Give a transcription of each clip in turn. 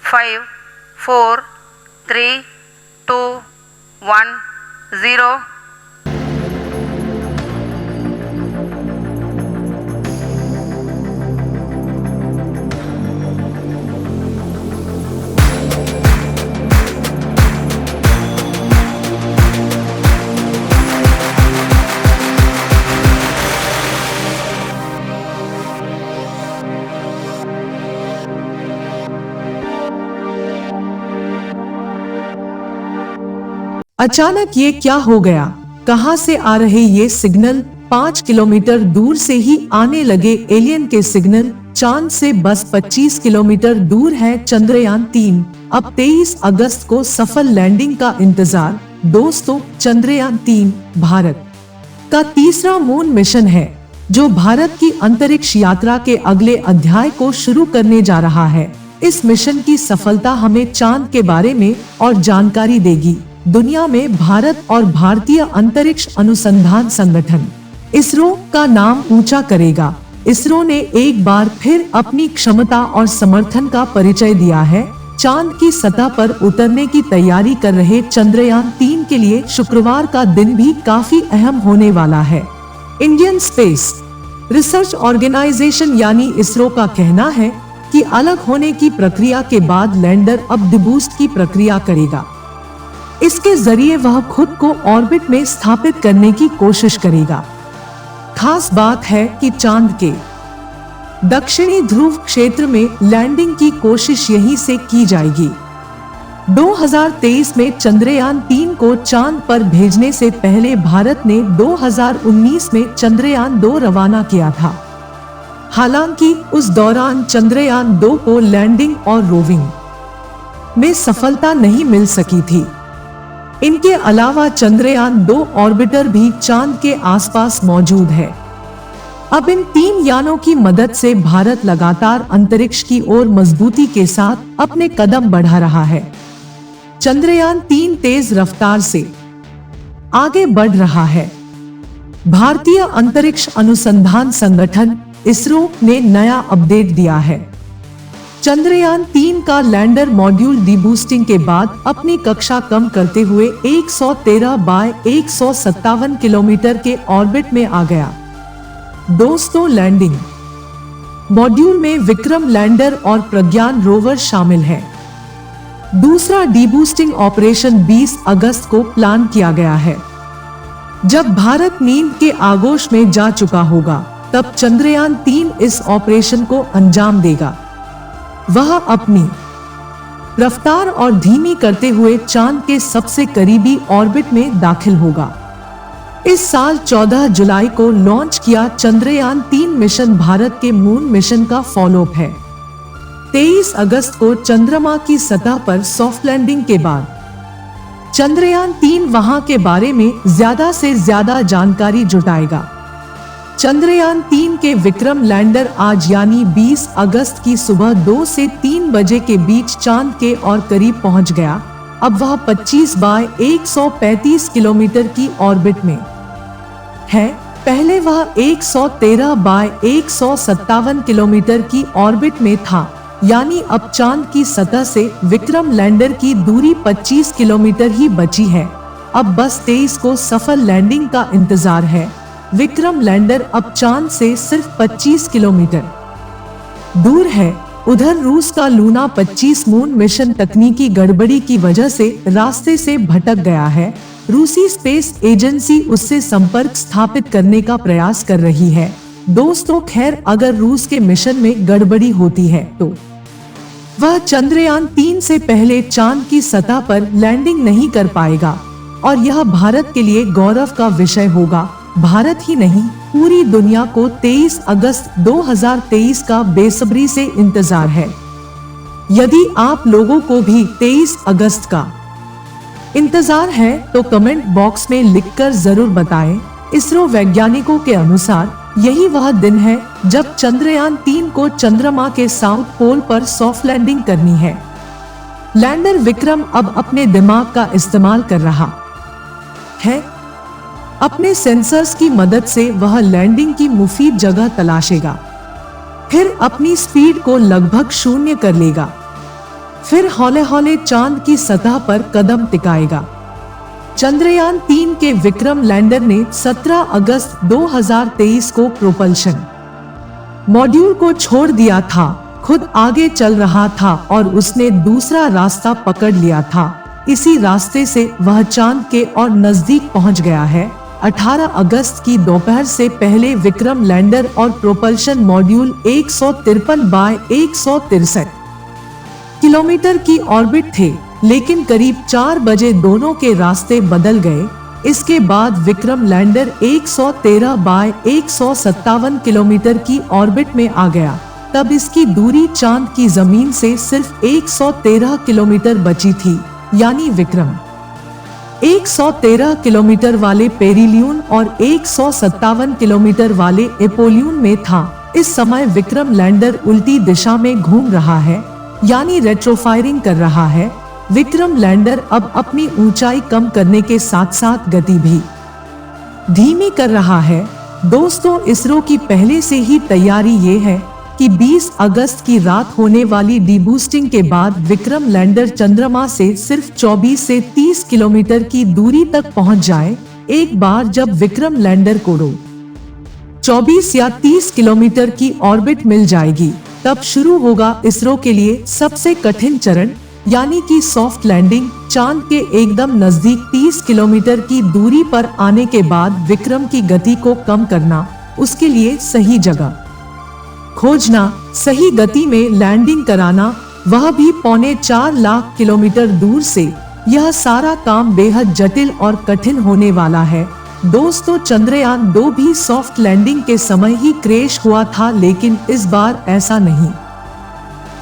5 4 3 2 1 0. अचानक ये क्या हो गया? कहां से आ रहे ये सिग्नल? 5 किलोमीटर दूर से ही आने लगे एलियन के सिग्नल। चांद से बस 25 किलोमीटर दूर है चंद्रयान-3। अब 23 अगस्त को सफल लैंडिंग का इंतजार। दोस्तों, चंद्रयान-3 भारत का तीसरा मून मिशन है, जो भारत की अंतरिक्ष यात्रा के अगले अध्याय को शुरू करने जा रहा है। इस मिशन की सफलता हमें चांद के बारे में और जानकारी देगी, दुनिया में भारत और भारतीय अंतरिक्ष अनुसंधान संगठन इसरो का नाम ऊंचा करेगा। इसरो ने एक बार फिर अपनी क्षमता और समर्थन का परिचय दिया है। चांद की सतह पर उतरने की तैयारी कर रहे चंद्रयान-3 के लिए शुक्रवार का दिन भी काफी अहम होने वाला है। इंडियन स्पेस रिसर्च ऑर्गेनाइजेशन यानी इसरो का कहना है कि अलग होने की प्रक्रिया के बाद लैंडर अब डिबूस्ट की प्रक्रिया करेगा। इसके जरिए वह खुद को ऑर्बिट में स्थापित करने की कोशिश करेगा। खास बात है कि चांद के दक्षिणी ध्रुव क्षेत्र में लैंडिंग की कोशिश यहीं से की जाएगी। 2023 में चंद्रयान-3 को चांद पर भेजने से पहले भारत ने 2019 में चंद्रयान-2 रवाना किया था। हालांकि उस दौरान चंद्रयान-2 को लैंडिंग और रोविंग में सफलता नहीं मिल सकी थी। इनके अलावा चंद्रयान-2 ऑर्बिटर भी चांद के आसपास मौजूद है। अब इन 3 यानों की मदद से भारत लगातार अंतरिक्ष की ओर मजबूती के साथ अपने कदम बढ़ा रहा है। चंद्रयान-3 तेज रफ्तार से आगे बढ़ रहा है। भारतीय अंतरिक्ष अनुसंधान संगठन इसरो ने नया अपडेट दिया है। चंद्रयान-3 का लैंडर मॉड्यूल डीबूस्टिंग के बाद अपनी कक्षा कम करते हुए 113 बाय 157 किलोमीटर के ऑर्बिट में आ गया। दोस्तों, लैंडिंग मॉड्यूल में विक्रम लैंडर और प्रज्ञान रोवर शामिल है। दूसरा डीबूस्टिंग ऑपरेशन 20 अगस्त को प्लान किया गया है। जब भारत नींद के आगोश में जा चुका होगा, तब चंद्रयान-3 इस ऑपरेशन को अंजाम देगा। वह अपनी रफ्तार और धीमी करते हुए चांद के सबसे करीबी ऑर्बिट में दाखिल होगा। इस साल 14 जुलाई को लॉन्च किया चंद्रयान-3 मिशन भारत के मून मिशन का फॉलोअप है। 23 अगस्त को चंद्रमा की सतह पर सॉफ्ट लैंडिंग के बाद चंद्रयान-3 वहां के बारे में ज्यादा से ज्यादा जानकारी जुटाएगा। चंद्रयान-3 के विक्रम लैंडर आज यानी 20 अगस्त की सुबह 2 से 3 बजे के बीच चांद के और करीब पहुंच गया। अब वह 25 बाय 135 किलोमीटर की ऑर्बिट में है। पहले वह 113 बाय 157 किलोमीटर की ऑर्बिट में था, यानी अब चांद की सतह से विक्रम लैंडर की दूरी 25 किलोमीटर ही बची है। अब बस 23 को सफल लैंडिंग का इंतजार है। विक्रम लैंडर अब चांद से सिर्फ 25 किलोमीटर दूर है। उधर रूस का लूना 25 मून मिशन तकनीकी गड़बड़ी की वजह से रास्ते से भटक गया है। रूसी स्पेस एजेंसी उससे संपर्क स्थापित करने का प्रयास कर रही है। दोस्तों, खैर, अगर रूस के मिशन में गड़बड़ी होती है तो वह चंद्रयान-3 से पहले चांद की सतह पर लैंडिंग नहीं कर पाएगा और यह भारत के लिए गौरव का विषय होगा। भारत ही नहीं, पूरी दुनिया को 23 अगस्त 2023 का बेसब्री से इंतजार है। यदि आप लोगों को भी 23 अगस्त का इंतजार है तो कमेंट बॉक्स में लिखकर जरूर बताएं। इसरो वैज्ञानिकों के अनुसार यही वह दिन है जब चंद्रयान-3 को चंद्रमा के साउथ पोल पर सॉफ्ट लैंडिंग करनी है। लैंडर विक्रम अब अपने दिमाग का इस्तेमाल कर रहा है। अपने सेंसर्स की मदद से वह लैंडिंग की मुफीद जगह तलाशेगा, फिर अपनी स्पीड को लगभग 0 कर लेगा। फिर हौले हौले चांद की सतह पर कदम टिकाएगा। चंद्रयान 3 के विक्रम लैंडर ने 17 अगस्त 2023 को प्रोपल्शन मॉड्यूल को छोड़ दिया था, खुद आगे चल रहा था और उसने दूसरा रास्ता पकड़ लिया था। इसी रास्ते से वह चांद के और नजदीक पहुंच गया है। 18 अगस्त की दोपहर से पहले विक्रम लैंडर और प्रोपल्शन मॉड्यूल 153 बाय 163 किलोमीटर की ऑर्बिट थे, लेकिन करीब 4 बजे दोनों के रास्ते बदल गए। इसके बाद विक्रम लैंडर 113 बाय 157 किलोमीटर की ऑर्बिट में आ गया। तब इसकी दूरी चांद की जमीन से सिर्फ 113 किलोमीटर बची थी, यानी विक्रम 113 किलोमीटर वाले पेरिलियन और 157 किलोमीटर वाले एपोलियन में था। इस समय विक्रम लैंडर उल्टी दिशा में घूम रहा है, यानी रेट्रोफायरिंग कर रहा है। विक्रम लैंडर अब अपनी ऊंचाई कम करने के साथ साथ गति भी धीमी कर रहा है। दोस्तों, इसरो की पहले से ही तैयारी ये है कि 20 अगस्त की रात होने वाली डीबूस्टिंग के बाद विक्रम लैंडर चंद्रमा से सिर्फ 24 से 30 किलोमीटर की दूरी तक पहुंच जाए। एक बार जब विक्रम लैंडर को 24 या 30 किलोमीटर की ऑर्बिट मिल जाएगी, तब शुरू होगा इसरो के लिए सबसे कठिन चरण, यानी कि सॉफ्ट लैंडिंग। चांद के एकदम नजदीक 30 किलोमीटर की दूरी पर आने के बाद विक्रम की गति को कम करना, उसके लिए सही जगह खोजना, सही गति में लैंडिंग कराना, वह भी 4.25 लाख किलोमीटर दूर से। यह सारा काम बेहद जटिल और कठिन होने वाला है। दोस्तों, चंद्रयान 2 भी सॉफ्ट लैंडिंग के समय ही क्रैश हुआ था, लेकिन इस बार ऐसा नहीं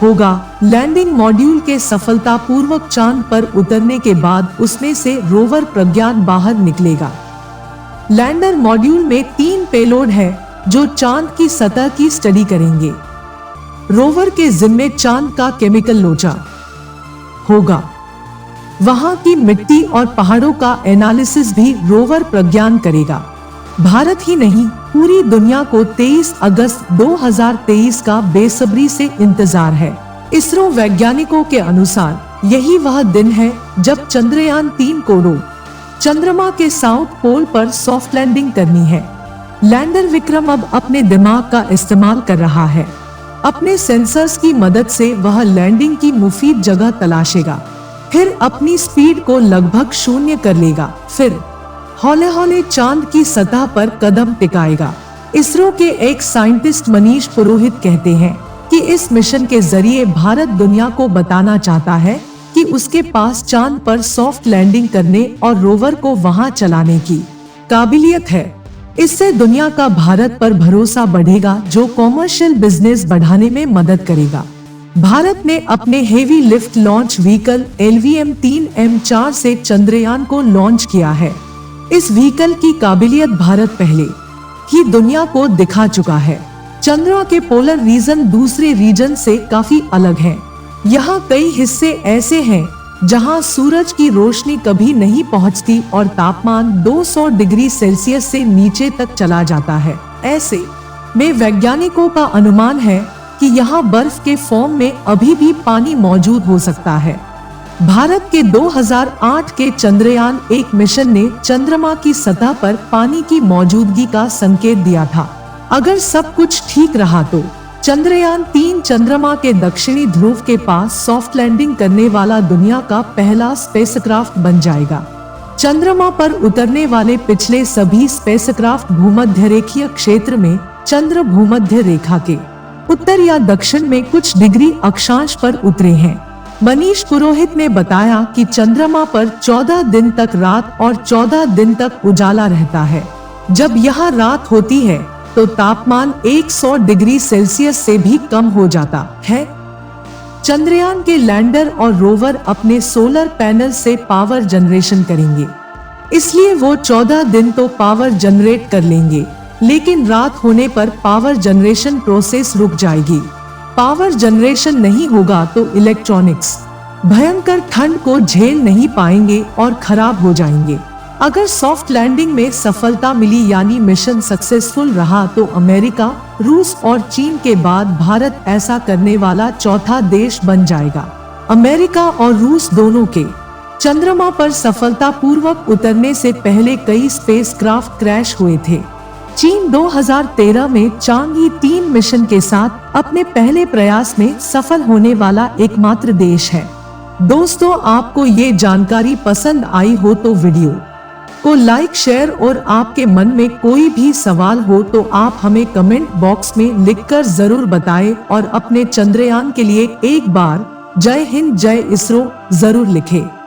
होगा। लैंडिंग मॉड्यूल के सफलतापूर्वक चांद पर उतरने के बाद उसमें से रोवर प्रज्ञान बाहर निकलेगा। लैंडर मॉड्यूल में 3 पेलोड है जो चांद की सतह की स्टडी करेंगे। रोवर के जिम्मे चांद का केमिकल लोचा होगा। वहां की मिट्टी और पहाड़ों का एनालिसिस भी रोवर प्रज्ञान करेगा। भारत ही नहीं, पूरी दुनिया को 23 अगस्त 2023 का बेसब्री से इंतजार है। इसरो वैज्ञानिकों के अनुसार यही वह दिन है जब चंद्रयान 3 को चंद्रमा के साउथ पोल पर सॉफ्ट लैंडिंग करनी है। लैंडर विक्रम अब अपने दिमाग का इस्तेमाल कर रहा है। अपने सेंसर्स की मदद से वह लैंडिंग की मुफीद जगह तलाशेगा, फिर अपनी स्पीड को लगभग 0 कर लेगा, फिर हौले हौले चांद की सतह पर कदम टिकाएगा। इसरो के एक साइंटिस्ट मनीष पुरोहित कहते हैं कि इस मिशन के जरिए भारत दुनिया को बताना चाहता है कि उसके पास चांद पर सॉफ्ट लैंडिंग करने और रोवर को वहां चलाने की काबिलियत है। इससे दुनिया का भारत पर भरोसा बढ़ेगा, जो कॉमर्शियल बिजनेस बढ़ाने में मदद करेगा। भारत ने अपने heavy lift launch vehicle LVM-3M4 से चंद्रयान को लॉन्च किया है। इस व्हीकल की काबिलियत भारत पहले ही दुनिया को दिखा चुका है। चंद्रमा के पोलर रीजन दूसरे रीजन से काफी अलग हैं। यहाँ कई हिस्से ऐसे हैं जहाँ सूरज की रोशनी कभी नहीं पहुँचती और तापमान 200 डिग्री सेल्सियस से नीचे तक चला जाता है। ऐसे में वैज्ञानिकों का अनुमान है कि यहाँ बर्फ के फॉर्म में अभी भी पानी मौजूद हो सकता है। भारत के 2008 के चंद्रयान 1 मिशन ने चंद्रमा की सतह पर पानी की मौजूदगी का संकेत दिया था। अगर सब कुछ ठीक रहा तो चंद्रयान 3 चंद्रमा के दक्षिणी ध्रुव के पास सॉफ्ट लैंडिंग करने वाला दुनिया का पहला स्पेसक्राफ्ट बन जाएगा। चंद्रमा पर उतरने वाले पिछले सभी स्पेसक्राफ्ट भूमध्य रेखीय क्षेत्र में चंद्र भूमध्य रेखा के उत्तर या दक्षिण में कुछ डिग्री अक्षांश पर उतरे हैं। मनीष पुरोहित ने बताया कि चंद्रमा पर 14 दिन तक रात और 14 दिन तक उजाला रहता है। जब यहाँ रात होती है तो तापमान 100 डिग्री सेल्सियस से भी कम हो जाता है। चंद्रयान के लैंडर और रोवर अपने सोलर पैनल से पावर जनरेशन करेंगे, इसलिए वो 14 दिन तो पावर जनरेट कर लेंगे, लेकिन रात होने पर पावर जनरेशन प्रोसेस रुक जाएगी। पावर जनरेशन नहीं होगा तो इलेक्ट्रॉनिक्स भयंकर ठंड को झेल नहीं पाएंगे और खराब हो जाएंगे। अगर सॉफ्ट लैंडिंग में सफलता मिली यानी मिशन सक्सेसफुल रहा तो अमेरिका, रूस और चीन के बाद भारत ऐसा करने वाला चौथा देश बन जाएगा। अमेरिका और रूस दोनों के चंद्रमा पर सफलतापूर्वक उतरने से पहले कई स्पेसक्राफ्ट क्रैश हुए थे। चीन 2013 में चांगई 3 मिशन के साथ अपने पहले प्रयास में सफल होने वाला एकमात्र देश है। दोस्तों, आपको ये जानकारी पसंद आई हो तो वीडियो को लाइक, शेयर और आपके मन में कोई भी सवाल हो तो आप हमें कमेंट बॉक्स में लिखकर जरूर बताएं और अपने चंद्रयान के लिए एक बार जय हिंद जय इसरो जरूर लिखें।